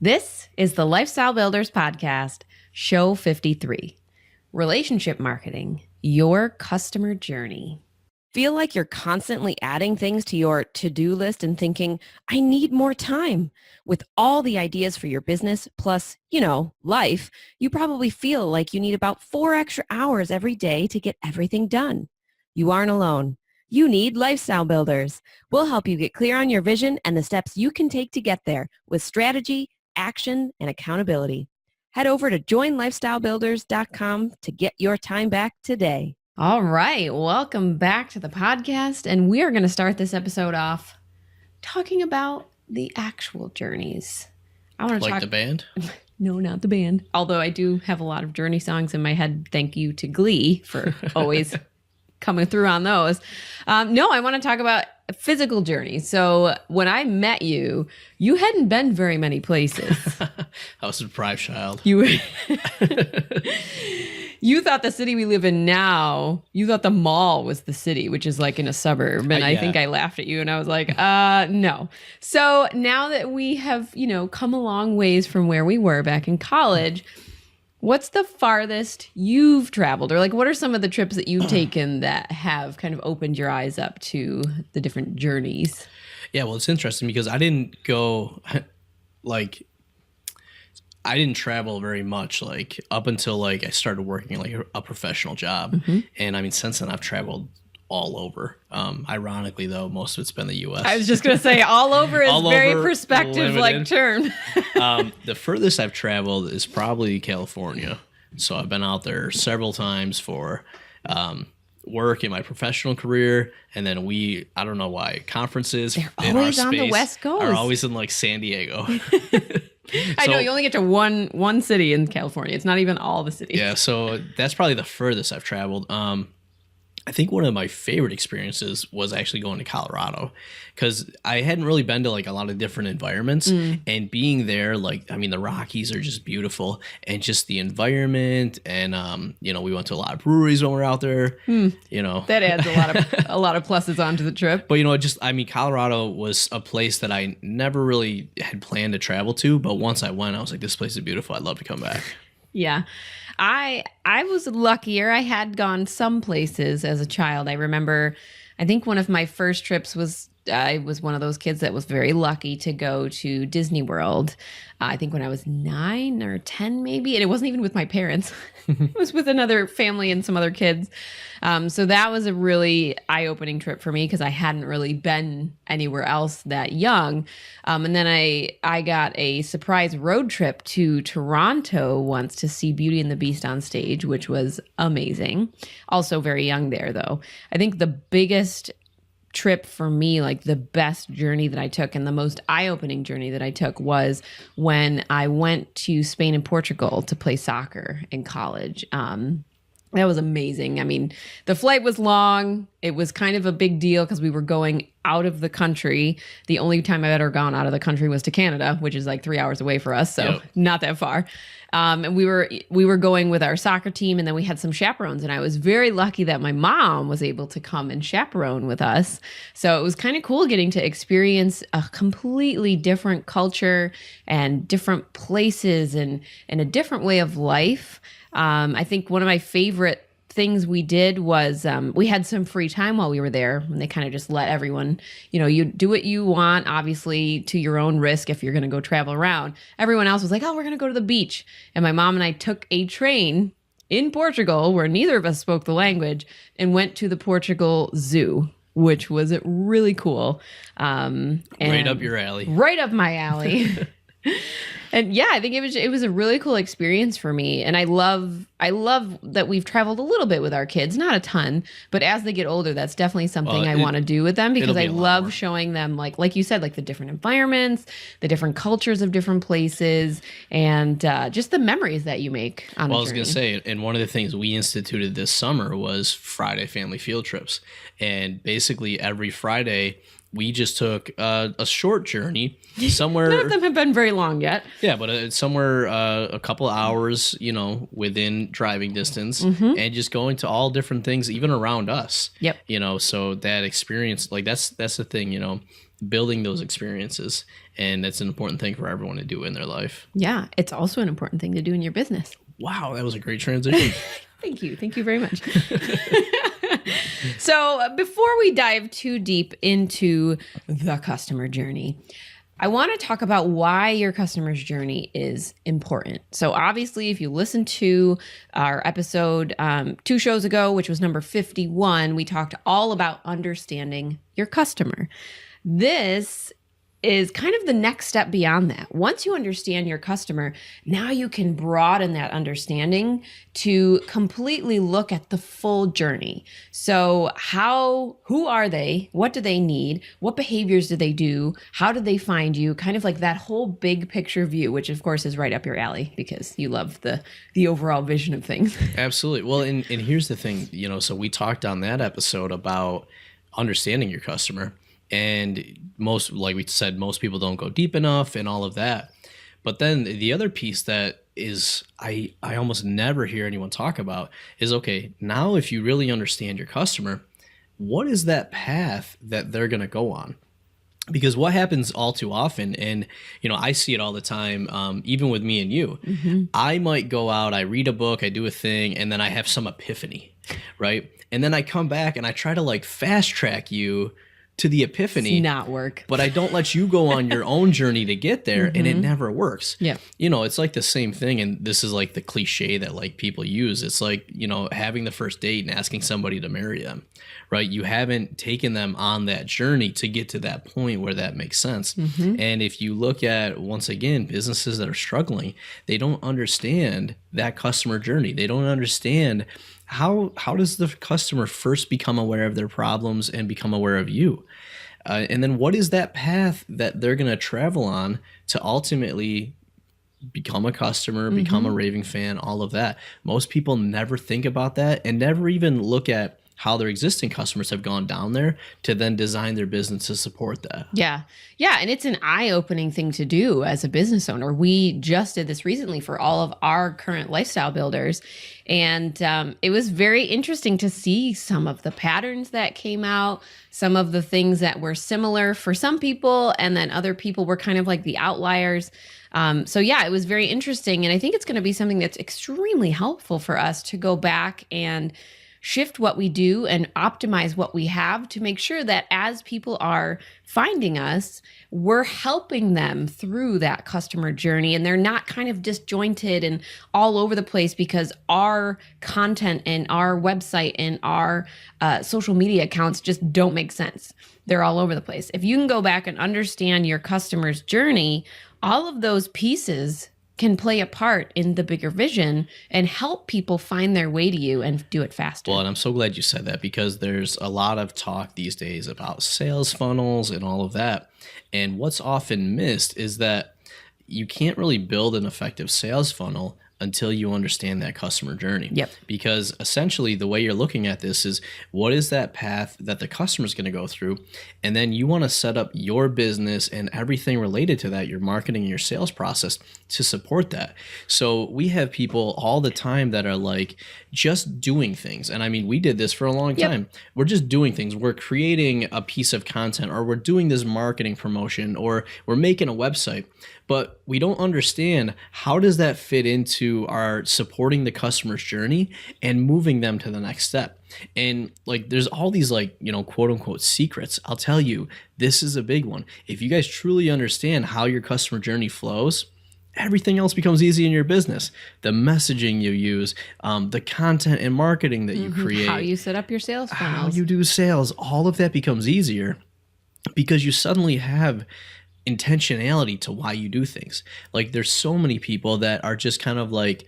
This is the Lifestyle Builders Podcast, Show 53. Relationship Marketing, Your Customer Journey. Feel like you're constantly adding things to your to-do list and thinking, I need more time. With all the ideas for your business, plus, life, you probably feel like you need about 4 extra hours every day to get everything done. You aren't alone. You need Lifestyle Builders. We'll help you get clear on your vision and the steps you can take to get there with strategy, action, and accountability. Head over to joinlifestylebuilders.com to get your time back today. All right, welcome back to the podcast, and we are going to start this episode off talking about the actual journeys. I want to talk the band? No, not the band. Although I do have a lot of Journey songs in my head. Thank you to Glee for always coming through on those. No, I want to talk about physical journeys. So when I met you, you hadn't been very many places. I was a deprived child. You thought the city we live in now, you thought the mall was the city, which is like in a suburb. And I think I laughed at you and I was like, no. So now that we have, come a long ways from where we were back in college, what's the farthest you've traveled? Or like, what are some of the trips that you've taken that have kind of opened your eyes up to the different journeys? Yeah, well, it's interesting because I didn't go I didn't travel very much, up until I started working a professional job. Mm-hmm. And I mean, since then I've traveled all over. Ironically though, most of it's been the US. I was just going to say all over is very perspective term. The furthest I've traveled is probably California. So I've been out there several times for work in my professional career. And then I don't know why, conferences They're in always our on space the West Coast. are always in San Diego. I know, you only get to one city in California. It's not even all the cities. Yeah, so that's probably the furthest I've traveled. I think one of my favorite experiences was actually going to Colorado because I hadn't really been to a lot of different environments and being there, the Rockies are just beautiful and just the environment. And, we went to a lot of breweries when we were out there, That adds a lot of pluses onto the trip. But, Colorado was a place that I never really had planned to travel to. But once I went, I was like, this place is beautiful. I'd love to come back. Yeah. I was luckier. I had gone some places as a child. I remember, I think one of my first trips was, I was one of those kids that was very lucky to go to Disney World. I think when I was 9 or 10 maybe, and it wasn't even with my parents. It was with another family and some other kids. So that was a really eye-opening trip for me because I hadn't really been anywhere else that young. And then I got a surprise road trip to Toronto once to see Beauty and the Beast on stage, which was amazing. Also very young there, though. I think the biggest trip for me, the best journey that I took and the most eye-opening journey that I took was when I went to Spain and Portugal to play soccer in college. That was amazing. I mean, the flight was long. It was kind of a big deal because we were going out of the country. The only time I've ever gone out of the country was to Canada, which is 3 hours away for us. So Not that far. And we were going with our soccer team, and then we had some chaperones, and I was very lucky that my mom was able to come and chaperone with us. So it was kind of cool getting to experience a completely different culture and different places and a different way of life. I think one of my favorite things we did was we had some free time while we were there, and they kind of just let everyone, you do what you want, obviously to your own risk if you're going to go travel around. Everyone else was like, oh, we're going to go to the beach. And my mom and I took a train in Portugal where neither of us spoke the language and went to the Portugal Zoo, which was really cool. Right up your alley. Right up my alley. And yeah, I think it was a really cool experience for me. And I love that we've traveled a little bit with our kids, not a ton, but as they get older, that's definitely something I want to do with them because I love showing them, like you said, the different environments, the different cultures of different places, and just the memories that you make on a journey. I was going to say, and one of the things we instituted this summer was Friday family field trips. And basically every Friday, we just took a short journey somewhere. None of them have been very long yet. Yeah, but it's somewhere a couple hours, within driving distance, and just going to all different things, even around us. Yep. So that experience, that's the thing, building those experiences And that's an important thing for everyone to do in their life. Yeah. It's also an important thing to do in your business. Wow, that was a great transition. Thank you. Thank you very much. So before we dive too deep into the customer journey, I want to talk about why your customer's journey is important. So obviously, if you listen to our episode 2 shows ago, which was number 51, we talked all about understanding your customer. This is kind of the next step beyond that. Once you understand your customer, now you can broaden that understanding to completely look at the full journey. So who are they? What do they need? What behaviors do they do? How do they find you? Kind of like that whole big picture view, which of course is right up your alley because you love the overall vision of things. Absolutely. Well, and here's the thing, so we talked on that episode about understanding your customer. And like we said, most people don't go deep enough and all of that. But then the other piece that is I almost never hear anyone talk about is, okay, now if you really understand your customer, what is that path that they're going to go on? Because what happens all too often, and I see it all the time, even with me and you, I might go out, I read a book, I do a thing, and then I have some epiphany, right? And then I come back and I try to like fast track you to the epiphany. It's not work. But I don't let you go on your own journey to get there, and it never works. Yeah. It's like the same thing, and this is like the cliche that like people use. It's like, having the first date and asking somebody to marry them, right? You haven't taken them on that journey to get to that point where that makes sense. And if you look at, once again, businesses that are struggling, they don't understand that customer journey. They don't understand how does the customer first become aware of their problems and become aware of you? And then what is that path that they're going to travel on to ultimately become a customer, become a raving fan, all of that? Most people never think about that and never even look at how their existing customers have gone down there to then design their business to support that. Yeah. Yeah. And it's an eye-opening thing to do as a business owner. We just did this recently for all of our current lifestyle builders. And it was very interesting to see some of the patterns that came out, some of the things that were similar for some people, and then other people were kind of like the outliers. So yeah, it was very interesting. And I think it's going to be something that's extremely helpful for us to go back and shift what we do and optimize what we have to make sure that as people are finding us, we're helping them through that customer journey and they're not kind of disjointed and all over the place because our content and our website and our social media accounts just don't make sense. They're all over the place. If you can go back and understand your customer's journey, all of those pieces can play a part in the bigger vision and help people find their way to you and do it faster. Well, and I'm so glad you said that because there's a lot of talk these days about sales funnels and all of that. And what's often missed is that you can't really build an effective sales funnel until you understand that customer journey. Yep. Because essentially the way you're looking at this is what is that path that the customer is going to go through? And then you want to set up your business and everything related to that, your marketing and your sales process to support that. So we have people all the time that are like just doing things. And I mean, we did this for a long time. We're just doing things. We're creating a piece of content or we're doing this marketing promotion or we're making a website. But we don't understand how does that fit into our supporting the customer's journey and moving them to the next step. And like, there's all these like, quote unquote secrets. I'll tell you, this is a big one. If you guys truly understand how your customer journey flows, everything else becomes easy in your business. The messaging you use, the content and marketing that you create, how you set up your sales funnels, how you do sales, all of that becomes easier because you suddenly have intentionality to why you do things. Like there's so many people that are just kind of like,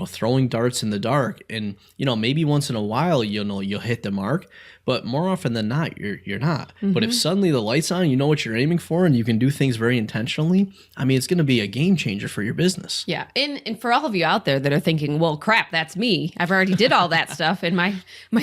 throwing darts in the dark and, maybe once in a while, you'll hit the mark, but more often than not, you're not. But if suddenly the light's on, you know what you're aiming for and you can do things very intentionally, I mean, it's going to be a game changer for your business. Yeah. And for all of you out there that are thinking, well, crap, that's me. I've already did all that stuff and my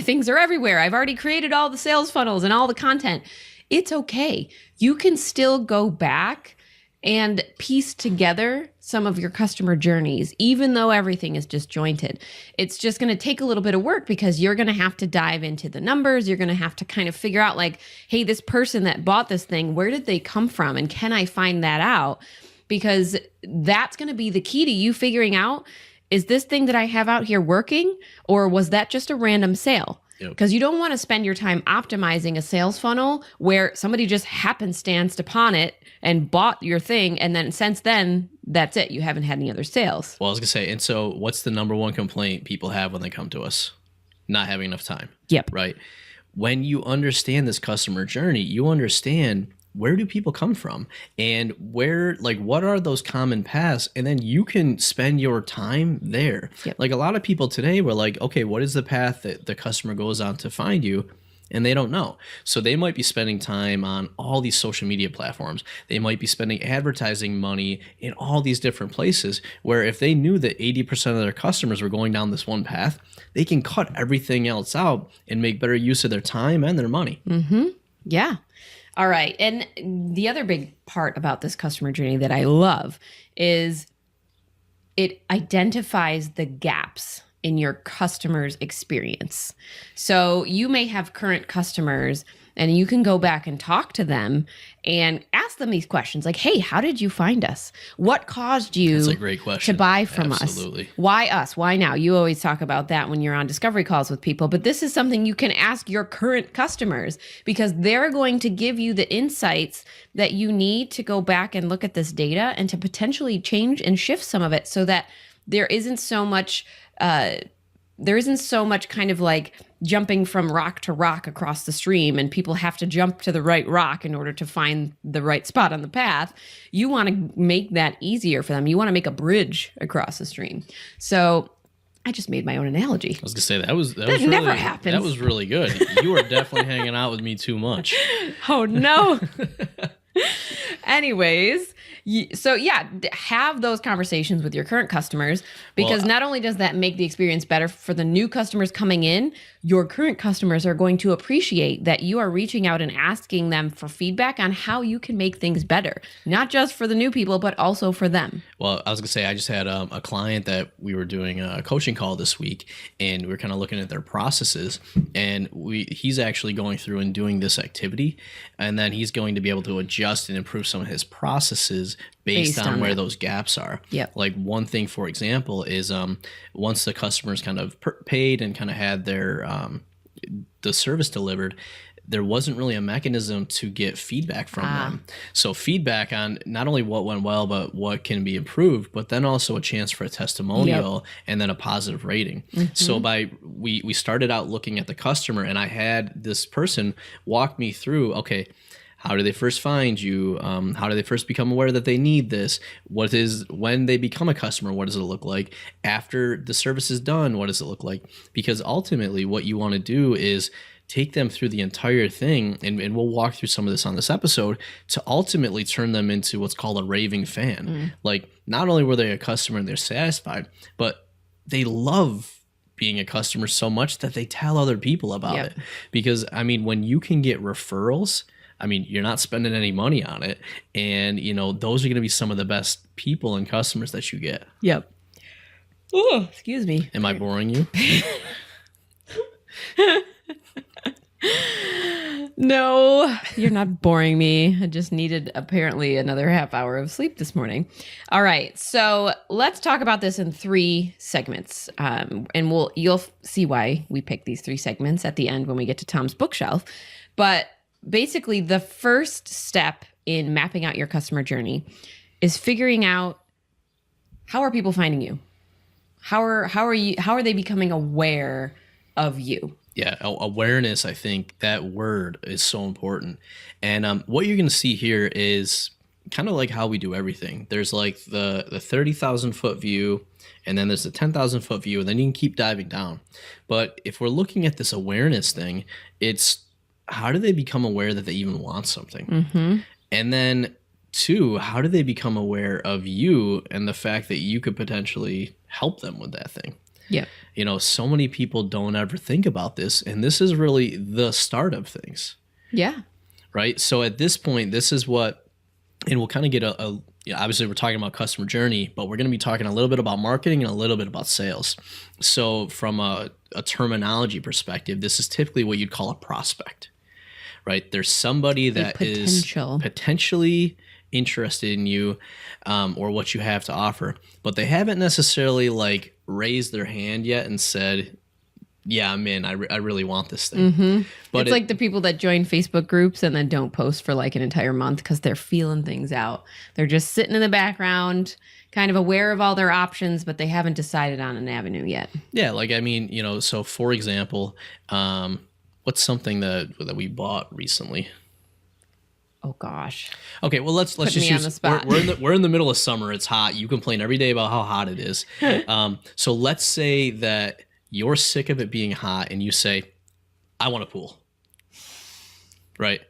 things are everywhere. I've already created all the sales funnels and all the content. It's okay. You can still go back and piece together some of your customer journeys, even though everything is disjointed. It's just going to take a little bit of work because you're going to have to dive into the numbers. You're going to have to kind of figure out like, hey, this person that bought this thing, where did they come from? And can I find that out? Because that's going to be the key to you figuring out, is this thing that I have out here working, or was that just a random sale? Because you don't want to spend your time optimizing a sales funnel where somebody just happenstanced upon it and bought your thing. And then since then, that's it. You haven't had any other sales. Well, I was going to say, and so what's the number one complaint people have when they come to us? Not having enough time. Yep. Right. When you understand this customer journey, you understand, where do people come from, and where, like, what are those common paths? And then you can spend your time there. Yep. Like, a lot of people today were like, okay, what is the path that the customer goes on to find you? And they don't know. So they might be spending time on all these social media platforms. They might be spending advertising money in all these different places, where if they knew that 80% of their customers were going down this one path, they can cut everything else out and make better use of their time and their money. Mm-hmm. Yeah. All right. And the other big part about this customer journey that I love is it identifies the gaps in your customer's experience. So you may have current customers and you can go back and talk to them and ask them these questions like, hey, how did you find us? What caused you That's a great question. to buy from Absolutely. us? Why us? Why now? You always talk about that when you're on discovery calls with people, but this is something you can ask your current customers, because they're going to give you the insights that you need to go back and look at this data and to potentially change and shift some of it so that there isn't so much kind of like jumping from rock to rock across the stream and people have to jump to the right rock in order to find the right spot on the path. You want to make that easier for them. You want to make a bridge across the stream. So I just made my own analogy. I was gonna say that was never really, happens. That was really good. You were definitely hanging out with me too much. Oh no. Anyways, so yeah, have those conversations with your current customers, because not only does that make the experience better for the new customers coming in, your current customers are going to appreciate that you are reaching out and asking them for feedback on how you can make things better, not just for the new people, but also for them. Well, I was gonna say, I just had a client that we were doing a coaching call this week, and we were kind of looking at their processes, and he's actually going through and doing this activity, and then he's going to be able to adjust and improve some of his processes based on where those gaps are. Yep. Like one thing, for example, is once the customers kind of paid and kind of had their the service delivered, there wasn't really a mechanism to get feedback from them. So feedback on not only what went well, but what can be improved, but then also a chance for a testimonial and then a positive rating. Mm-hmm. So we started out looking at the customer, and I had this person walk me through, okay, how do they first find you? How do they first become aware that they need this? When they become a customer, what does it look like? After the service is done, what does it look like? Because ultimately what you want to do is take them through the entire thing, and we'll walk through some of this on this episode, to ultimately turn them into what's called a raving fan. Like, not only were they a customer and they're satisfied, but they love being a customer so much that they tell other people about it. Because, I mean, when you can get referrals, I mean, you're not spending any money on it. And, you know, those are going to be some of the best people and customers that you get. Yep. Oh, excuse me. Am I boring you? No, you're not boring me. I just needed apparently another half hour of sleep this morning. All right. So let's talk about this in 3 segments. And you'll see why we picked these 3 segments at the end when we get to Tom's bookshelf. But basically, the first step in mapping out your customer journey is figuring out, how are people finding you? How are they becoming aware of you? Yeah, awareness, I think that word is so important. And what you're going to see here is kind of like how we do everything. There's like the 30,000 foot view, and then there's the 10,000 foot view, and then you can keep diving down. But if we're looking at this awareness thing, it's, how do they become aware that they even want something? Mm-hmm. And then 2, how do they become aware of you and the fact that you could potentially help them with that thing? Yeah. You know, so many people don't ever think about this, and this is really the start of things. Yeah. Right? So at this point, this is what and we'll kind of get obviously we're talking about customer journey, but we're going to be talking a little bit about marketing and a little bit about sales. So from a terminology perspective, this is typically what you'd call a prospect, right? There's somebody that is potentially interested in you or what you have to offer, but they haven't necessarily like raised their hand yet and said, yeah, I'm in. I really want this thing. But it's like the people that join Facebook groups and then don't post for like an entire month because they're feeling things out. They're just sitting in the background, kind of aware of all their options, but they haven't decided on an avenue yet. Yeah, like, I mean, you know, so for example, what's something that we bought recently? Oh gosh. Okay, well let's just use. On the spot. We're in the middle of summer. It's hot. You complain every day about how hot it is. So let's say that you're sick of it being hot and you say, I want a pool. Right?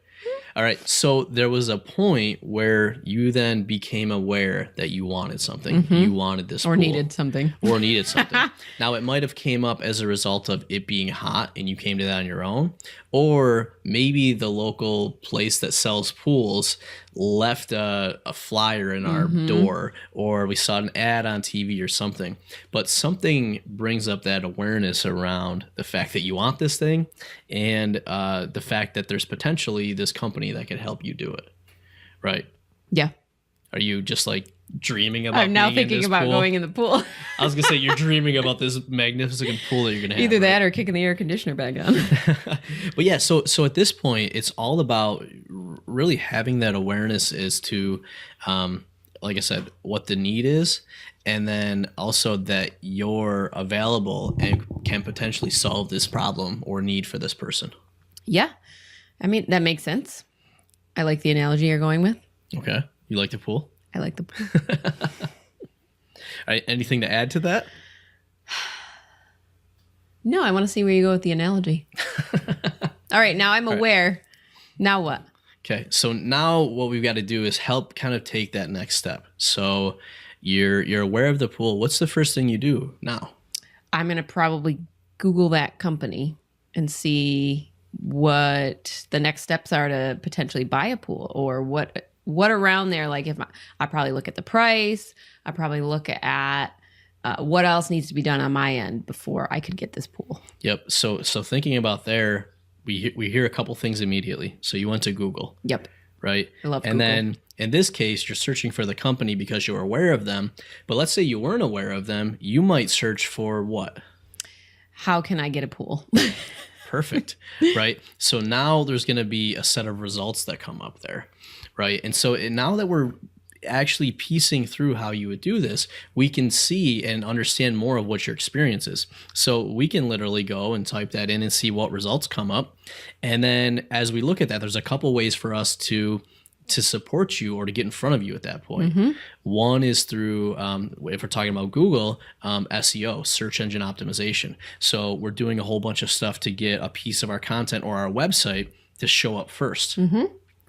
All right. So there was a point where you then became aware that you wanted something. You wanted this or pool. Needed something. Or needed something. Now, it might have came up as a result of it being hot and you came to that on your own. Or maybe the local place that sells pools left a flyer in our door, or we saw an ad on TV or something. But something brings up that awareness around the fact that you want this thing and the fact that there's potentially this company that could help you do it. Right? Yeah. Are you just like dreaming about I'm now thinking about going in the pool. I was going to say, you're dreaming about this magnificent pool that you're going to have. Either that or kicking the air conditioner back on. But yeah, so at this point, it's all about really having that awareness as to, like I said, what the need is, and then also that you're available and can potentially solve this problem or need for this person. Yeah. I mean, that makes sense. I like the analogy you're going with. Okay. You like the pool? I like the pool. All right, anything to add to that? No, I want to see where you go with the analogy. All right, now I'm aware. Right. Now what? Okay, so now what we've got to do is help kind of take that next step. So you're aware of the pool. What's the first thing you do now? I'm going to probably Google that company and see what the next steps are to potentially buy a pool, or what around there. Like, if I probably look at the price, I probably look at what else needs to be done on my end before I could get this pool. Yep. So thinking about there, we hear a couple things immediately. So you went to Google. Yep. Right. I love Google. And then in this case, you're searching for the company because you're aware of them. But let's say you weren't aware of them. You might search for what? How can I get a pool? Perfect. Right. So now there's going to be a set of results that come up there. Right. And so now that we're actually piecing through how you would do this, we can see and understand more of what your experience is. So we can literally go and type that in and see what results come up. And then as we look at that, there's a couple ways for us to support you or to get in front of you at that point. One is through, if we're talking about Google, SEO, search engine optimization. So we're doing a whole bunch of stuff to get a piece of our content or our website to show up first.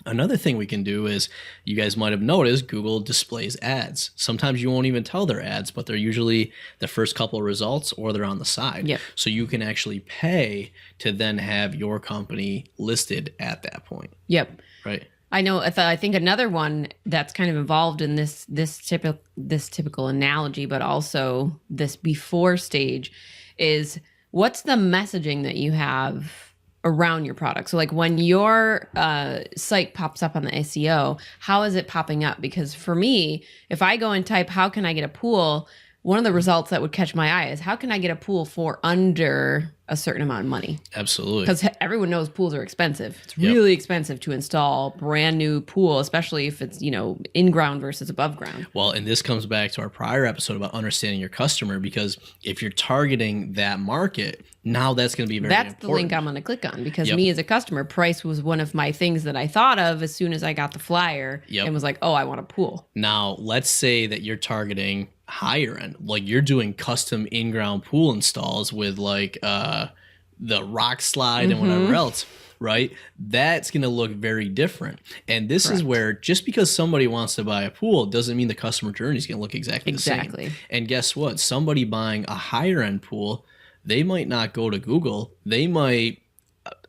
Another thing we can do is, you guys might have noticed, Google displays ads. Sometimes you won't even tell they're ads, but they're usually the first couple of results or they're on the side. Yep. So you can actually pay to then have your company listed at that point. Yep. Right. I know. I think another one that's kind of involved in this typical analogy, but also this before stage, is what's the messaging that you have around your product. So like when your site pops up on the SEO, how is it popping up? Because for me, if I go and type, how can I get a pool? One of the results that would catch my eye is, how can I get a pool for under a certain amount of money? Absolutely. Because everyone knows pools are expensive. It's really expensive to install brand new pool, especially if it's, in ground versus above ground. Well, and this comes back to our prior episode about understanding your customer, because if you're targeting that market, now that's going to be very important. That's the link I'm going to click on, because me as a customer, price was one of my things that I thought of as soon as I got the flyer and was like, oh, I want a pool. Now, let's say that you're targeting higher end, like you're doing custom in-ground pool installs with like the rock slide and whatever else, right? That's going to look very different. And this is where, just because somebody wants to buy a pool doesn't mean the customer journey is going to look exactly the same. And guess what? Somebody buying a higher end pool, they might not go to Google. They might,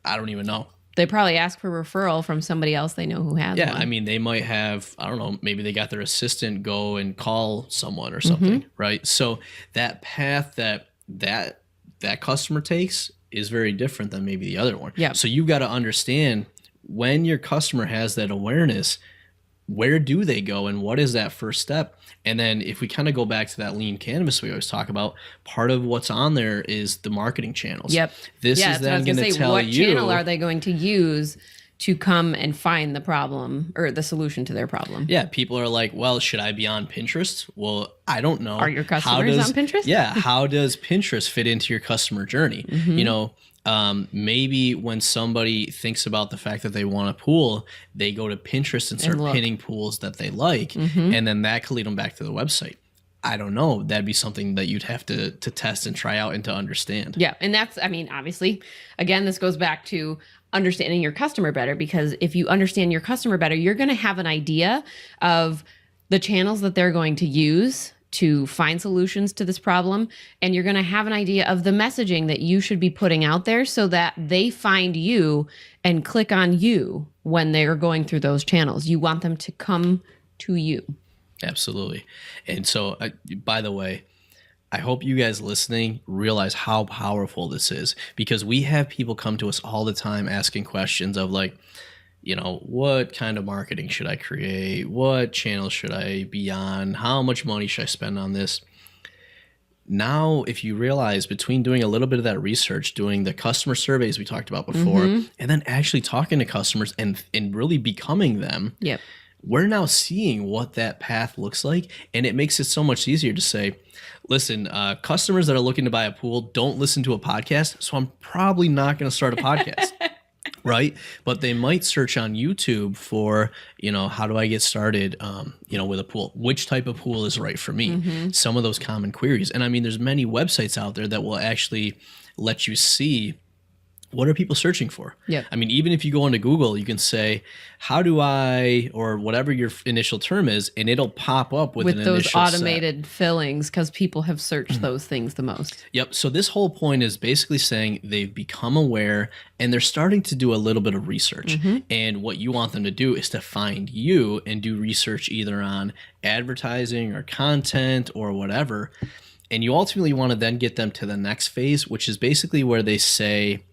I don't even know. They probably ask for referral from somebody else they know who has Yeah, one. I mean, they might have, I don't know, maybe they got their assistant go and call someone or something, right? So that path that customer takes is very different than maybe the other one. Yeah. So you've got to understand when your customer has that awareness, where do they go and what is that first step? And then if we kind of go back to that lean canvas we always talk about, part of what's on there is the marketing channels. Yep. This Yeah, is that's what I then was going to say. tell What you channel are they going to use to come and find the problem or the solution to their problem? Yeah, people are like, well, should I be on Pinterest? Well, I don't know. Are your customers on Pinterest? Yeah, how does Pinterest fit into your customer journey? You know, maybe when somebody thinks about the fact that they want a pool, they go to Pinterest and start pinning pools that they like, and then that could lead them back to the website. I don't know. That'd be something that you'd have to test and try out and to understand. Yeah. And that's, I mean, obviously, again, this goes back to understanding your customer better, because if you understand your customer better, you're going to have an idea of the channels that they're going to use to find solutions to this problem. And you're going to have an idea of the messaging that you should be putting out there so that they find you and click on you when they're going through those channels. You want them to come to you. Absolutely. And so, by the way, I hope you guys listening realize how powerful this is, because we have people come to us all the time asking questions of like, you know, what kind of marketing should I create? What channel should I be on? How much money should I spend on this? Now, if you realize between doing a little bit of that research, doing the customer surveys we talked about before, and then actually talking to customers and really becoming them, Yep. we're now seeing what that path looks like. And it makes it so much easier to say, listen, customers that are looking to buy a pool don't listen to a podcast, so I'm probably not going to start a podcast. Right. But they might search on YouTube for, you know, how do I get started, you know, with a pool? Which type of pool is right for me? Some of those common queries. And I mean, there's many websites out there that will actually let you see what are people searching for? Yep. I mean, even if you go into Google, you can say, how do I, or whatever your initial term is, and it'll pop up with an those initial automated fillings, because people have searched those things the most. Yep. So this whole point is basically saying they've become aware and they're starting to do a little bit of research. And what you want them to do is to find you and do research either on advertising or content or whatever. And you ultimately want to then get them to the next phase, which is basically where they say,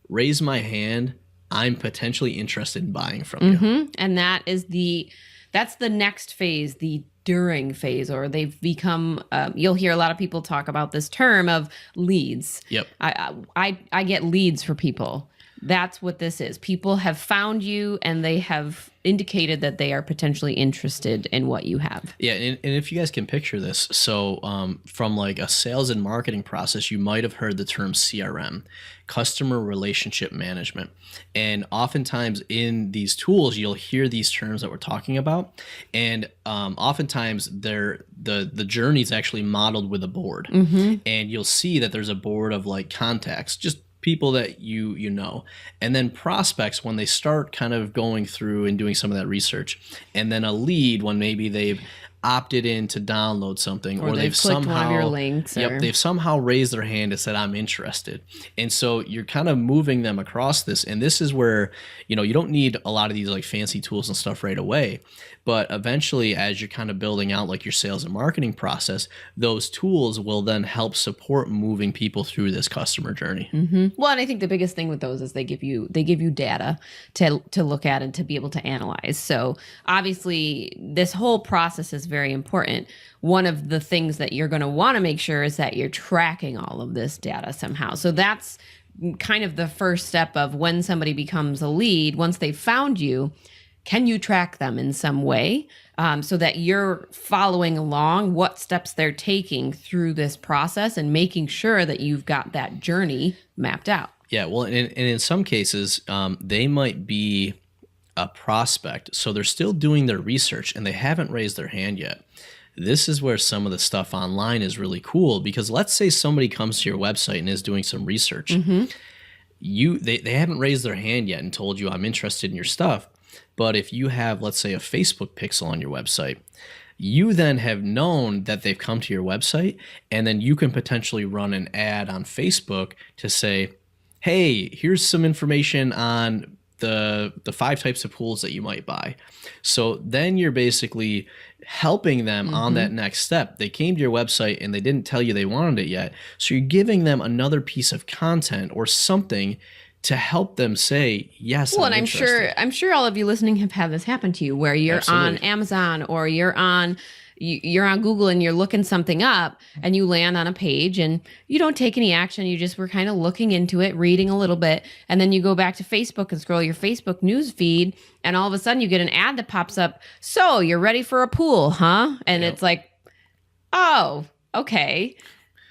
raise my hand, I'm potentially interested in buying from you. And that's the next phase, the during phase, or they've become, you'll hear a lot of people talk about this term of leads. Yep. I get leads for people. That's what this is. People have found you and they have indicated that they are potentially interested in what you have. Yeah, and if you guys can picture this, so from like a sales and marketing process, you might have heard the term CRM, customer relationship management. And oftentimes in these tools, you'll hear these terms that we're talking about. And oftentimes the journey is actually modeled with a board. And you'll see that there's a board of like contacts, just people that you know, and then prospects when they start kind of going through and doing some of that research, and then a lead when maybe they've opted in to download something, or they've clicked somehow one of your links, they've somehow raised their hand and said, I'm interested. And so you're kind of moving them across this, and this is where, you know, you don't need a lot of these like fancy tools and stuff right away, but eventually as you're kind of building out like your sales and marketing process, those tools will then help support moving people through this customer journey. Well, and I think the biggest thing with those is they give you data to look at and to be able to analyze. So obviously this whole process is very important. One of the things that you're going to want to make sure is that you're tracking all of this data somehow. So that's kind of the first step of when somebody becomes a lead. Once they've found you, can you track them in some way so that you're following along what steps they're taking through this process and making sure that you've got that journey mapped out? Yeah, well, and in some cases, they might be a prospect, so they're still doing their research and they haven't raised their hand yet. This is where some of the stuff online is really cool, because let's say somebody comes to your website and is doing some research. They haven't raised their hand yet and told you, I'm interested in your stuff. But if you have, let's say, a Facebook pixel on your website, you then have known that they've come to your website, and then you can potentially run an ad on Facebook to say, hey, here's some information on the 5 types of pools that you might buy. So then you're basically helping them on that next step. They came to your website and they didn't tell you they wanted it yet. So you're giving them another piece of content or something to help them say, yes, Well, I'm and interested. I'm sure all of you listening have had this happen to you, where you're on Absolutely. Amazon or you're on Google and you're looking something up and you land on a page and you don't take any action. You just were kind of looking into it, reading a little bit, and then you go back to Facebook and scroll your Facebook news feed, and all of a sudden you get an ad that pops up. So you're ready for a pool, huh? And Yep. it's like, oh, okay.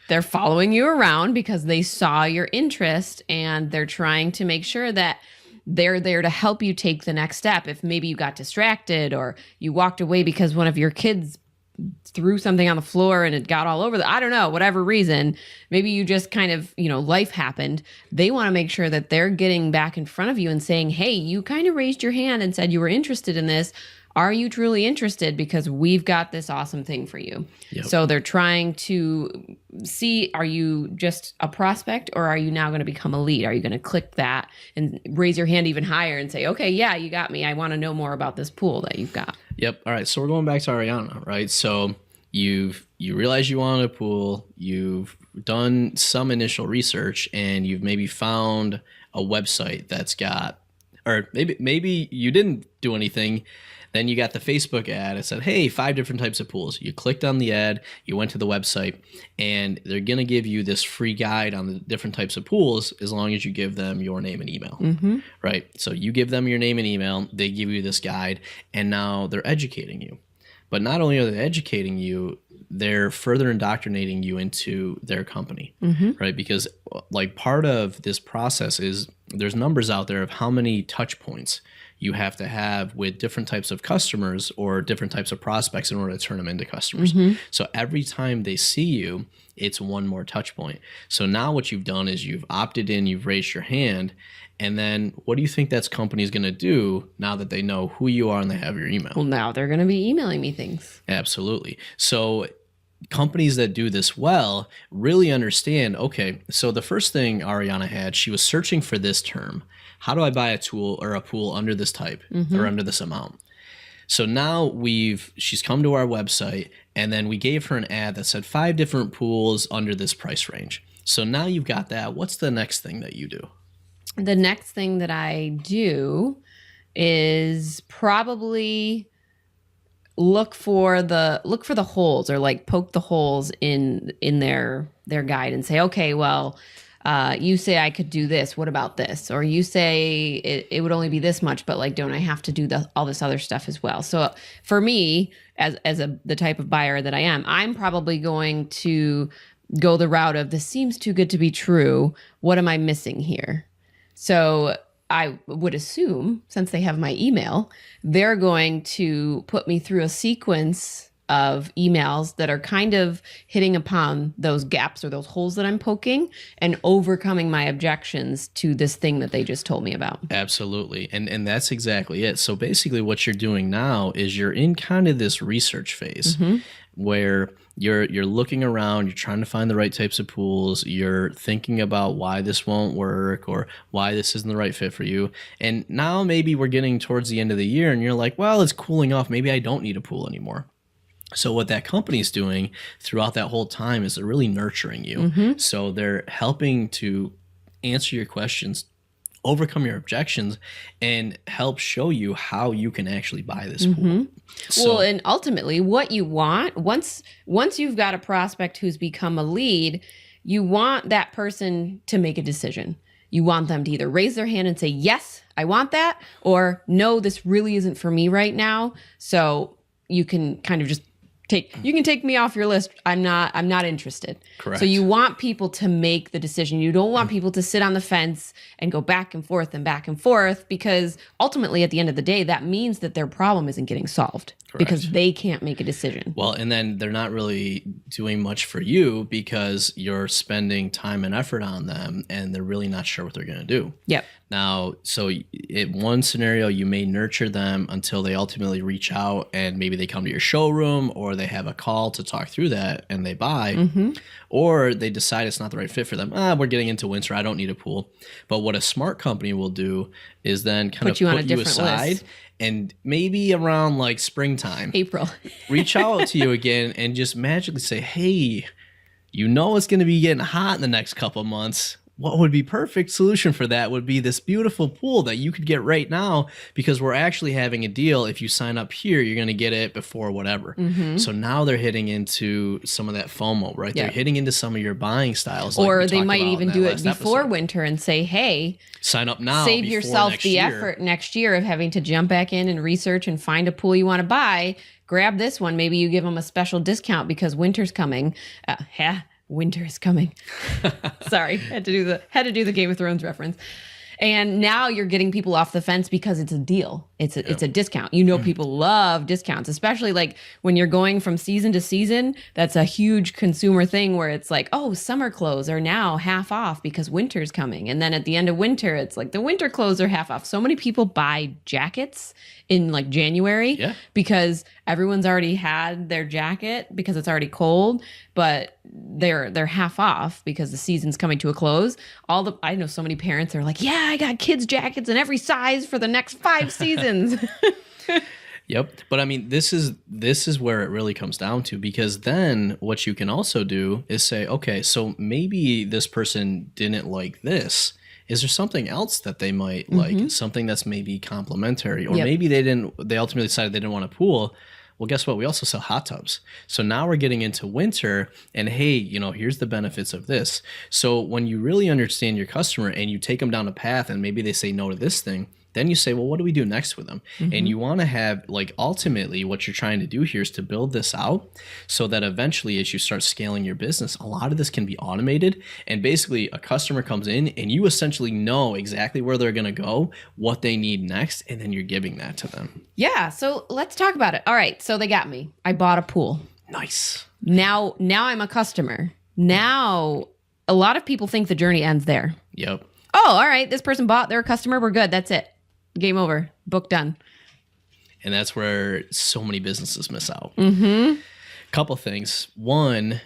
They're following you around because they saw your interest and they're trying to make sure that they're there to help you take the next step. If maybe you got distracted or you walked away because one of your kids threw something on the floor and it got all over I don't know, whatever reason, maybe you just kind of, life happened. They want to make sure that they're getting back in front of you and saying, hey, you kind of raised your hand and said you were interested in this. Are you truly interested? Because we've got this awesome thing for you. Yep. So they're trying to see, are you just a prospect or are you now going to become a lead? Are you going to click that and raise your hand even higher and say, okay, yeah, you got me. I want to know more about this pool that you've got. Yep. All right. So we're going back to Ariana, right? So you realize you want a pool, you've done some initial research, and you've maybe found a website that's got, or maybe you didn't do anything. Then you got the Facebook ad. It said, hey, 5 different types of pools. You clicked on the ad, you went to the website, and they're going to give you this free guide on the different types of pools as long as you give them your name and email, right? So you give them your name and email, they give you this guide, and now they're educating you. But not only are they educating you, they're further indoctrinating you into their company, right? Because like part of this process is there's numbers out there of how many touch points you have to have with different types of customers or different types of prospects in order to turn them into customers. So every time they see you, it's one more touch point. So now what you've done is you've opted in, you've raised your hand, and then what do you think that company is going to do now that they know who you are and they have your email? Well, now they're going to be emailing me things. Absolutely. So companies that do this well really understand, okay, so the first thing Ariana had, she was searching for this term. How do I buy a tool or a pool under this type or under this amount? So now she's come to our website, and then we gave her an ad that said 5 different pools under this price range. So now you've got that. What's the next thing that you do? The next thing that I do is probably look for the holes, or like poke the holes in their guide and say, okay, well, you say I could do this. What about this? Or you say it would only be this much, but like, don't I have to do all this other stuff as well? So for me, as the type of buyer that I am, I'm probably going to go the route of, this seems too good to be true. What am I missing here? So I would assume, since they have my email, they're going to put me through a sequence of emails that are kind of hitting upon those gaps or those holes that I'm poking and overcoming my objections to this thing that they just told me about. Absolutely. And that's exactly it. So basically what you're doing now is you're in kind of this research phase where you're looking around, you're trying to find the right types of pools, you're thinking about why this won't work or why this isn't the right fit for you. And now maybe we're getting towards the end of the year and you're like, well, it's cooling off. Maybe I don't need a pool anymore. So what that company's doing throughout that whole time is they're really nurturing you. So they're helping to answer your questions, overcome your objections, and help show you how you can actually buy this pool. So, Well, and ultimately what you want, once you've got a prospect who's become a lead, you want that person to make a decision. You want them to either raise their hand and say, yes, I want that, or no, this really isn't for me right now. So you can kind of just take me off your list. I'm not interested. Correct. So you want people to make the decision. You don't want people to sit on the fence and go back and forth, because ultimately at the end of the day, that means that their problem isn't getting solved. because Correct. they can't make a decision. Well, and then they're not really doing much for you because you're spending time and effort on them and they're really not sure what they're going to do. Yep. Now, so in one scenario, you may nurture them until they ultimately reach out and maybe they come to your showroom or they have a call to talk through that and they buy, or they decide it's not the right fit for them. We're getting into winter. I don't need a pool. But what a smart company will do is then kind Put you of on a put you different aside list. and maybe around like springtime, April. reach out to you again and just magically say, hey, you know it's going to be getting hot in the next couple of months. What would be perfect solution for that would be this beautiful pool that you could get right now because we're actually having a deal. If you sign up here, you're going to get it before whatever. So now they're hitting into some of that FOMO, right? Yeah. They're hitting into some of your buying styles. Like Or we they talked might about in even that do it last before episode. winter and say, hey, Sign up now. save before yourself next the year. effort next year of having to jump back in and research and find a pool you want to buy. Grab this one. Maybe you give them a special discount because winter's coming. Winter is coming. Sorry, had to do the Game of Thrones reference. And now you're getting people off the fence because it's a deal. It's a discount. You know, people love discounts, especially like when you're going from season to season. That's a huge consumer thing where it's like, oh, summer clothes are now half off because winter's coming. And then at the end of winter, it's like the winter clothes are half off. So many people buy jackets in like January because everyone's already had their jacket because it's already cold, but they're half off because the season's coming to a close. I know so many parents are like, yeah, I got kids jackets in every size for the next 5 seasons. Yep. But I mean, this is where it really comes down to, because then what you can also do is say, okay, so maybe this person didn't like this. Is there something else that they might like? Something that's maybe complementary, or maybe they ultimately decided they didn't want a pool. Well, guess what? We also sell hot tubs. So now we're getting into winter and hey, here's the benefits of this. So when you really understand your customer and you take them down a path and maybe they say no to this thing, then you say, well, what do we do next with them? And you want to have, like, ultimately what you're trying to do here is to build this out so that eventually as you start scaling your business, a lot of this can be automated. And basically a customer comes in and you essentially know exactly where they're going to go, what they need next, and then you're giving that to them. Yeah. So let's talk about it. All right. So they got me. I bought a pool. Nice. Now I'm a customer. Now a lot of people think the journey ends there. Yep. Oh, all right. This person bought, they're a customer. We're good. That's it. Game over. Book done. And that's where so many businesses miss out. Couple things. One,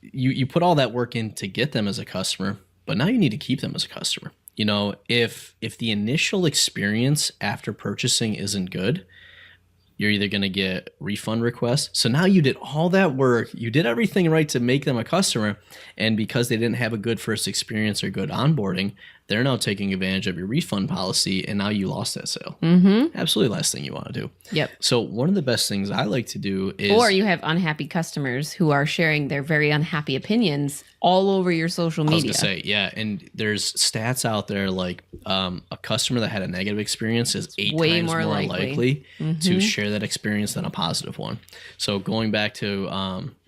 you put all that work in to get them as a customer, but now you need to keep them as a customer. If the initial experience after purchasing isn't good, you're either going to get refund requests. So now you did all that work, you did everything right to make them a customer, and because they didn't have a good first experience or good onboarding, they're now taking advantage of your refund policy, and now you lost that sale. Absolutely last thing you want to do. Yep. So one of the best things I like to do is... Or you have unhappy customers who are sharing their very unhappy opinions all over your social media. I was going to say, yeah. And there's stats out there like a customer that had a negative experience is 8 way times more more likely. to share that experience than a positive one. So going back to...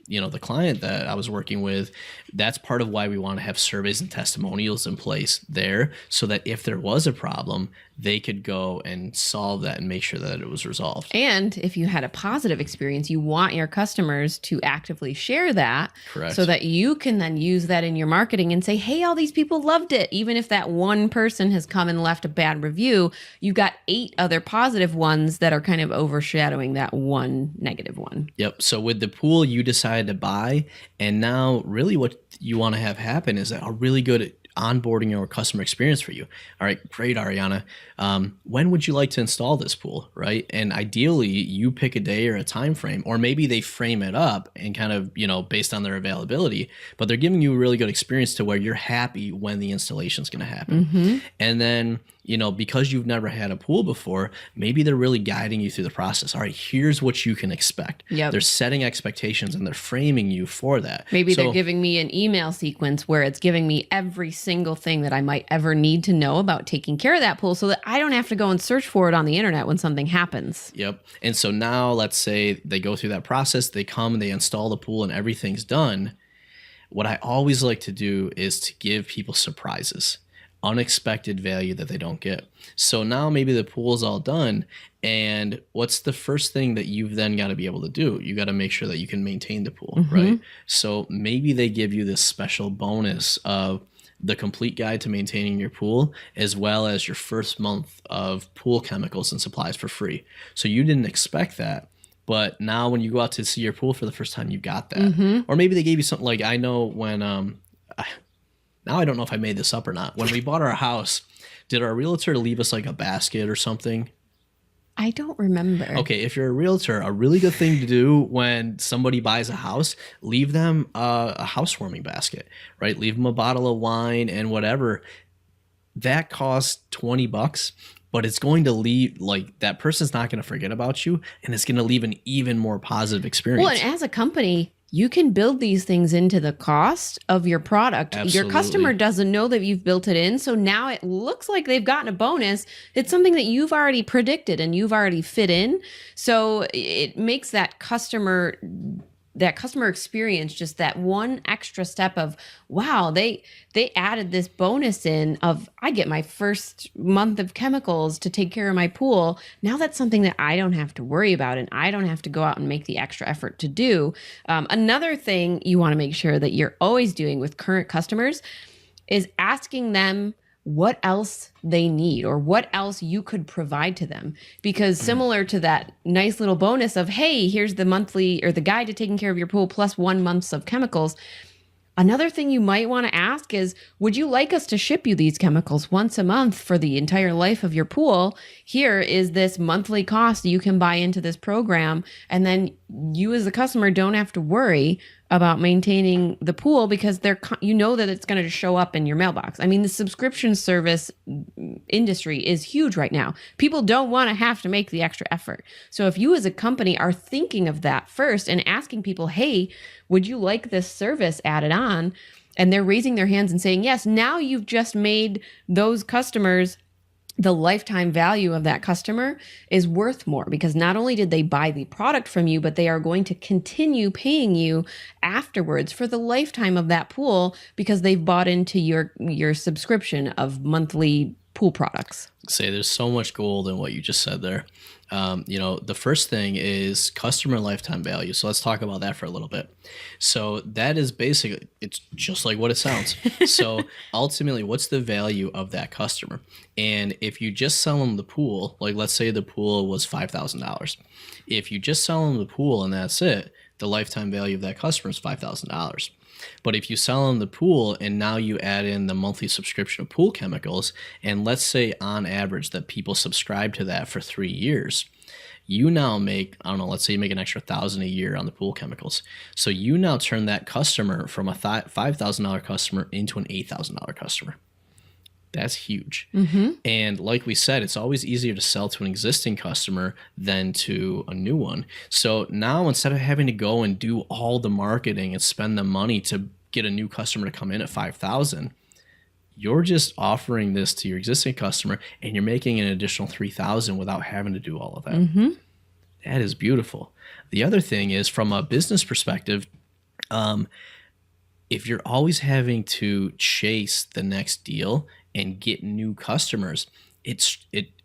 the client that I was working with, that's part of why we want to have surveys and testimonials in place there so that if there was a problem, they could go and solve that and make sure that it was resolved. And if you had a positive experience, you want your customers to actively share that. Correct. So that you can then use that in your marketing and say, hey, all these people loved it. Even if that one person has come and left a bad review, you've got 8 other positive ones that are kind of overshadowing that one negative one. Yep. So with the pool you decided to buy, and now really what you want to have happen is a really good onboarding or customer experience for you. All right, great, Ariana. When would you like to install this pool, right? And ideally, you pick a day or a time frame, or maybe they frame it up and kind of, based on their availability, but they're giving you a really good experience to where you're happy when the installation is going to happen. And then, because you've never had a pool before, maybe they're really guiding you through the process. All right, here's what you can expect. Yep. They're setting expectations and they're framing you for that. Maybe they're giving me an email sequence where it's giving me every single thing that I might ever need to know about taking care of that pool so that I don't have to go and search for it on the internet when something happens. Yep. And so now let's say they go through that process, they come, they install the pool and everything's done. What I always like to do is to give people surprises. unexpected value that they don't get. So now maybe the pool's all done, and what's the first thing that you've then got to be able to do? You got to make sure that you can maintain the pool, right? So maybe they give you this special bonus of the complete guide to maintaining your pool, as well as your first month of pool chemicals and supplies for free. So you didn't expect that, but now when you go out to see your pool for the first time, you got that. Or maybe they gave you something like, I know when now I don't know if I made this up or not. When we bought our house, did our realtor leave us like a basket or something? I don't remember. Okay, if you're a realtor, a really good thing to do when somebody buys a house, leave them a housewarming basket, right? Leave them a bottle of wine and whatever. That costs $20, but it's going to leave, like, that person's not going to forget about you, and it's going to leave an even more positive experience. Well, and as a company, you can build these things into the cost of your product. Absolutely. Your customer doesn't know that you've built it in. So now it looks like they've gotten a bonus. It's something that you've already predicted and you've already fit in. So it makes that customer experience just that one extra step of, wow, they added this bonus in of, I get my first month of chemicals to take care of my pool. Now that's something that I don't have to worry about, and I don't have to go out and make the extra effort to do. Another thing you want to make sure that you're always doing with current customers is asking them what else they need or what else you could provide to them. Because similar to that nice little bonus of, hey, here's the monthly or the guide to taking care of your pool plus 1 month of chemicals. Another thing you might want to ask is, would you like us to ship you these chemicals once a month for the entire life of your pool? Here is this monthly cost you can buy into this program. And then you as a customer don't have to worry about maintaining the pool because you know that it's going to show up in your mailbox. I mean, the subscription service industry is huge right now. People don't want to have to make the extra effort. So if you as a company are thinking of that first and asking people, hey, would you like this service added on? And they're raising their hands and saying, yes, now you've just made those customers, the lifetime value of that customer is worth more, because not only did they buy the product from you, but they are going to continue paying you afterwards for the lifetime of that pool because they've bought into your subscription of monthly pool products. Say there's so much gold in what you just said there. The first thing is customer lifetime value. So let's talk about that for a little bit. So that is basically, it's just like what it sounds. So ultimately, what's the value of that customer? And if you just sell them the pool, like let's say the pool was $5,000. If you just sell them the pool and that's it, the lifetime value of that customer is $5,000. But if you sell them the pool and now you add in the monthly subscription of pool chemicals, and let's say on average that people subscribe to that for 3 years, you now make, I don't know, let's say you make an extra $1,000 a year on the pool chemicals. So you now turn that customer from a $5,000 customer into an $8,000 customer. That's huge. And like we said, it's always easier to sell to an existing customer than to a new one. So now instead of having to go and do all the marketing and spend the money to get a new customer to come in at $5,000, you're just offering this to your existing customer and you're making an additional $3,000 without having to do all of that. That is beautiful. The other thing is, from a business perspective, if you're always having to chase the next deal and get new customers, it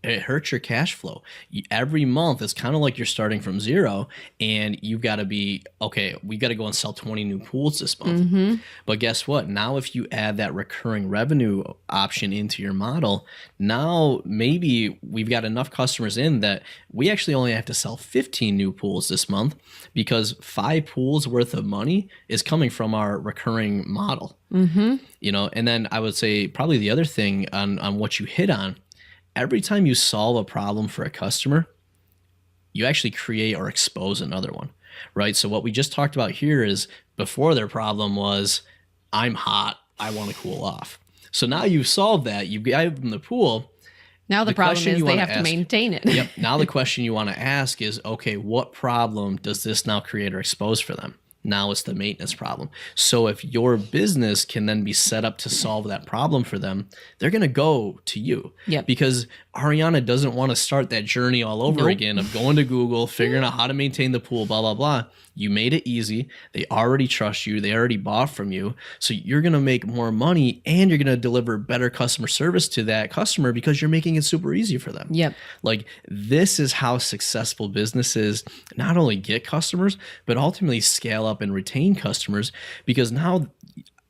hurts your cash flow. Every month it's kind of like you're starting from zero, and you've got to be, okay, we got to go and sell 20 new pools this month. But guess what? Now if you add that recurring revenue option into your model, now maybe we've got enough customers in that we actually only have to sell 15 new pools this month, because 5 pools worth of money is coming from our recurring model. And then I would say probably the other thing on what you hit on, every time you solve a problem for a customer, you actually create or expose another one, right? So what we just talked about here is, before their problem was, I'm hot, I want to cool off. So now you've solved that, you've given them the pool. Now the problem is they have to maintain it. Yep. Now the question you want to ask is, okay, what problem does this now create or expose for them? Now it's the maintenance problem. So if your business can then be set up to solve that problem for them, they're going to go to you. Yep. Because Ariana doesn't want to start that journey all over again of going to Google, figuring out how to maintain the pool, blah, blah, blah. You made it easy. They already trust you. They already bought from you. So you're going to make more money and you're going to deliver better customer service to that customer because you're making it super easy for them. Yep. Like, this is how successful businesses not only get customers, but ultimately scale up and retain customers, because now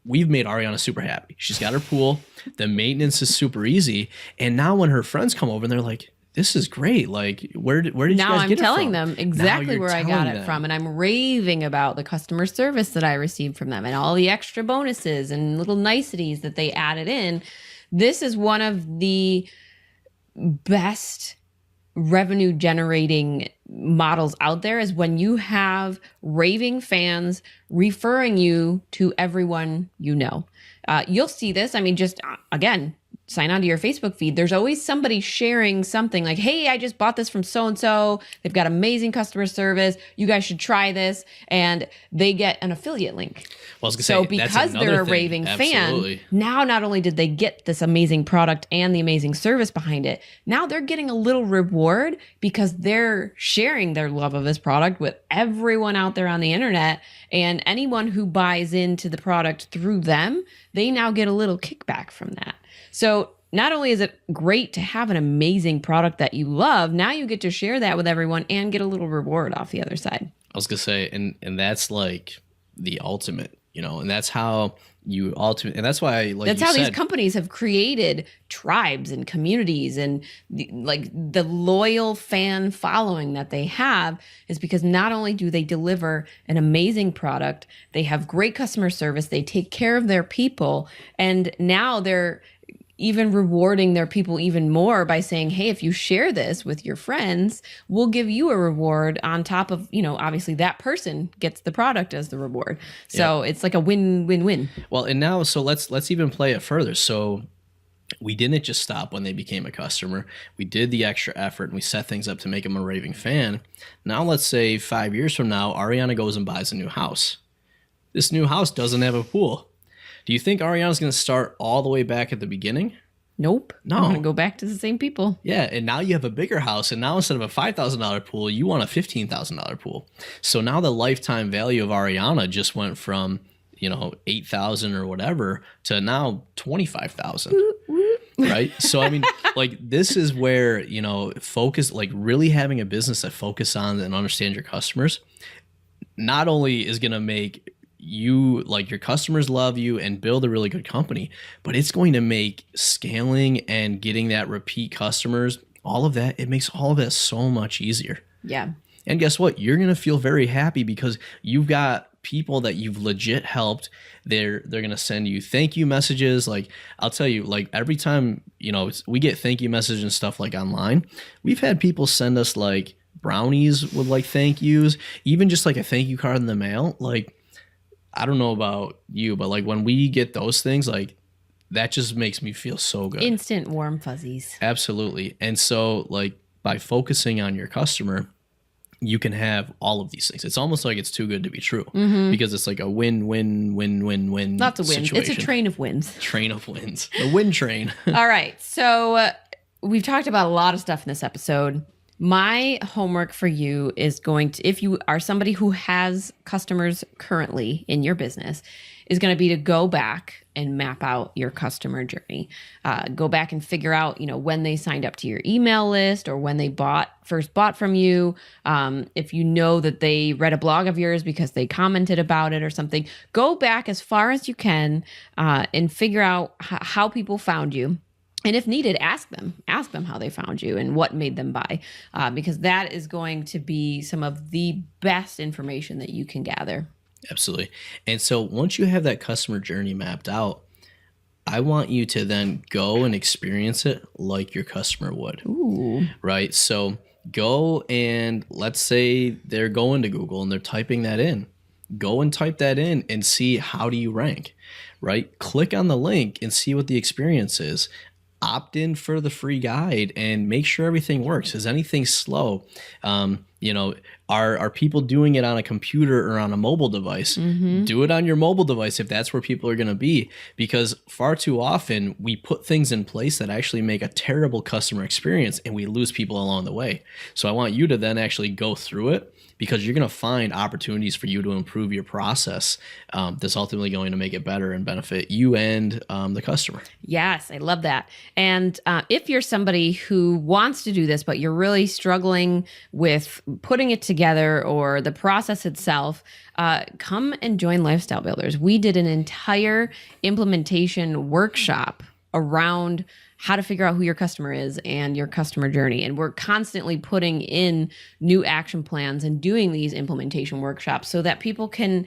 we've made Ariana super happy. She's got her pool. The maintenance is super easy. And now when her friends come over and they're like, this is great. Like, where did you now guys I'm get it telling from? them exactly where I got it from. And I'm raving about the customer service that I received from them and all the extra bonuses and little niceties that they added in. This is one of the best revenue generating models out there, is when you have raving fans referring you to everyone you know. You'll see this. I mean, just again, sign on to your Facebook feed. There's always somebody sharing something like, hey, I just bought this from so-and-so. They've got amazing customer service. You guys should try this. And they get an affiliate link. Well, I was gonna So say, because they're a raving fan, now not only did they get this amazing product and the amazing service behind it, now they're getting a little reward because they're sharing their love of this product with everyone out there on the internet. And anyone who buys into the product through them, they now get a little kickback from that. So not only is it great to have an amazing product that you love, now you get to share that with everyone and get a little reward off the other side. I was gonna say, and that's like the ultimate, and that's how you ultimate, and that's why, like, that's how these companies have created tribes and communities, and the loyal fan following that they have is because not only do they deliver an amazing product, they have great customer service, they take care of their people, and now they're even rewarding their people even more by saying, hey, if you share this with your friends, we'll give you a reward on top of, obviously that person gets the product as the reward. So It's like a win-win-win. Well, and now, so let's even play it further. So we didn't just stop when they became a customer. We did the extra effort and we set things up to make them a raving fan. Now, let's say 5 years from now, Ariana goes and buys a new house. This new house doesn't have a pool. Do you think Ariana's going to start all the way back at the beginning? Nope. No. I'm going to go back to the same people. Yeah, and now you have a bigger house, and now instead of a $5,000 pool, you want a $15,000 pool. So now the lifetime value of Ariana just went from, $8,000 or whatever to now $25,000. Right? So, I mean, like, this is where, focus, like, really having a business that focus on and understand your customers, not only is going to make you, like, your customers love you and build a really good company, but it's going to make scaling and getting that repeat customers, all of that, it makes all of that so much easier. Yeah. And guess what? You're going to feel very happy because you've got people that you've legit helped. They're going to send you thank you messages. Like, I'll tell you, like, every time, we get thank you messages and stuff like online, we've had people send us like brownies with like thank yous, even just like a thank you card in the mail. Like, I don't know about you, but like when we get those things, like, that just makes me feel so good. Instant warm fuzzies. Absolutely. And so, like, by focusing on your customer, you can have all of these things. It's almost like it's too good to be true because it's like a win-win-win-win-win. Lots of wins. It's a train of wins. Train of wins. The win train. All right. So we've talked about a lot of stuff in this episode. My homework for you is going to, if you are somebody who has customers currently in your business, is going to be to go back and map out your customer journey. Go back and figure out, when they signed up to your email list or when they first bought from you. If you know that they read a blog of yours because they commented about it or something, go back as far as you can and figure out how people found you. And if needed, ask them how they found you and what made them buy, because that is going to be some of the best information that you can gather. Absolutely. And so once you have that customer journey mapped out, I want you to then go and experience it like your customer would. Ooh. Right? So go and let's say they're going to Google and they're typing that in. Go and type that in and see how do you rank, right? Click on the link and see what the experience is. Opt in for the free guide and make sure everything works. Is anything slow? You know, are people doing it on a computer or on a mobile device? Do it on your mobile device if that's where people are going to be, because far too often we put things in place that actually make a terrible customer experience and we lose people along the way. So I want you to then actually go through it, because you're going to find opportunities for you to improve your process that's ultimately going to make it better and benefit you and the customer. Yes, I love that. And if you're somebody who wants to do this, but you're really struggling with putting it together or the process itself, come and join Lifestyle Builders. We did an entire implementation workshop around how to figure out who your customer is and your customer journey. And we're constantly putting in new action plans and doing these implementation workshops so that people can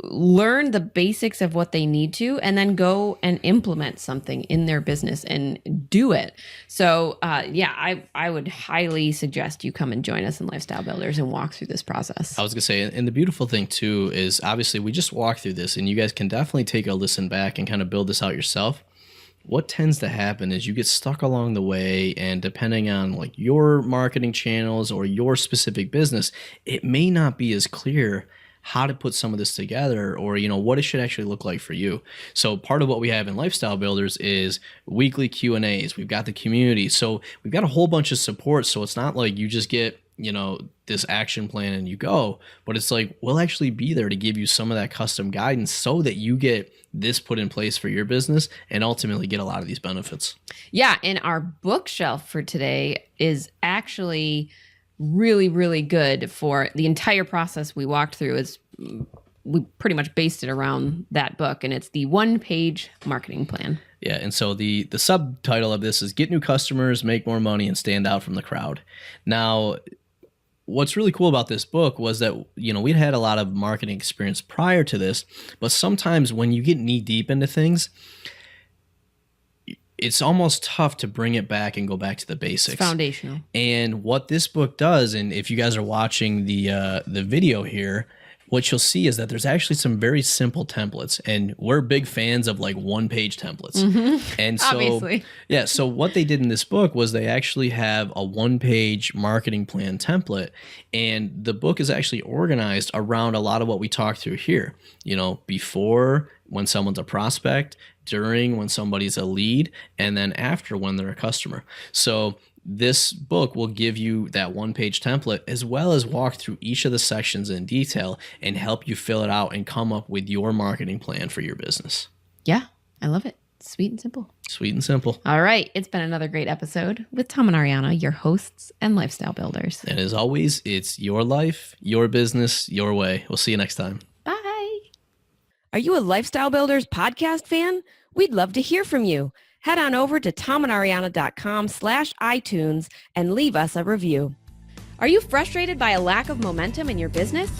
learn the basics of what they need to and then go and implement something in their business and do it. So I would highly suggest you come and join us in Lifestyle Builders and walk through this process. I was going to say, and the beautiful thing too is obviously we just walked through this and you guys can definitely take a listen back and kind of build this out yourself. What tends to happen is you get stuck along the way, and depending on like your marketing channels or your specific business, it may not be as clear how to put some of this together, or what it should actually look like for you. So part of what we have in Lifestyle Builders is weekly Q&As. We've got the community, so we've got a whole bunch of support. So it's not like you just get this action plan and you go, but it's like we'll actually be there to give you some of that custom guidance so that you get this put in place for your business and ultimately get a lot of these benefits. Yeah, and our bookshelf for today is actually really, really good for the entire process we walked through. We pretty much based it around that book, and it's the 1-page marketing plan. Yeah, and so the subtitle of this is Get New Customers, Make More Money, and Stand Out from the Crowd. Now, what's really cool about this book was that, we'd had a lot of marketing experience prior to this, but sometimes when you get knee deep into things, it's almost tough to bring it back and go back to the basics. It's foundational. And what this book does, and if you guys are watching the video here, what you'll see is that there's actually some very simple templates, and we're big fans of like 1-page templates. And so, obviously. Yeah. So what they did in this book was they actually have a 1-page marketing plan template, and the book is actually organized around a lot of what we talked through here. Before, when someone's a prospect, during, when somebody's a lead, and then after, when they're a customer. So this book will give you that 1-page template, as well as walk through each of the sections in detail and help you fill it out and come up with your marketing plan for your business. Yeah, I love it. Sweet and simple. Sweet and simple. All right. It's been another great episode with Tom and Ariana, your hosts and Lifestyle Builders. And as always, it's your life, your business, your way. We'll see you next time. Bye. Are you a Lifestyle Builders podcast fan? We'd love to hear from you. Head on over to tomandariana.com/iTunes and leave us a review. Are you frustrated by a lack of momentum in your business?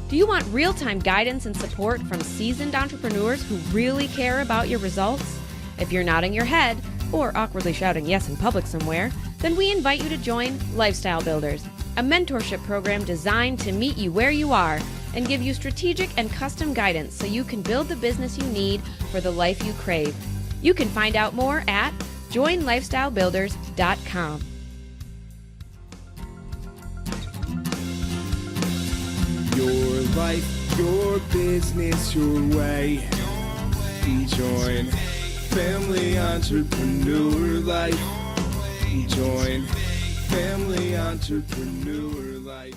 Do you want real-time guidance and support from seasoned entrepreneurs who really care about your results? If you're nodding your head or awkwardly shouting yes in public somewhere, then we invite you to join Lifestyle Builders, a mentorship program designed to meet you where you are and give you strategic and custom guidance so you can build the business you need for the life you crave. You can find out more at joinlifestylebuilders.com. Your life, your business, your way. We join Family Entrepreneur Life. We join Family Entrepreneur Life.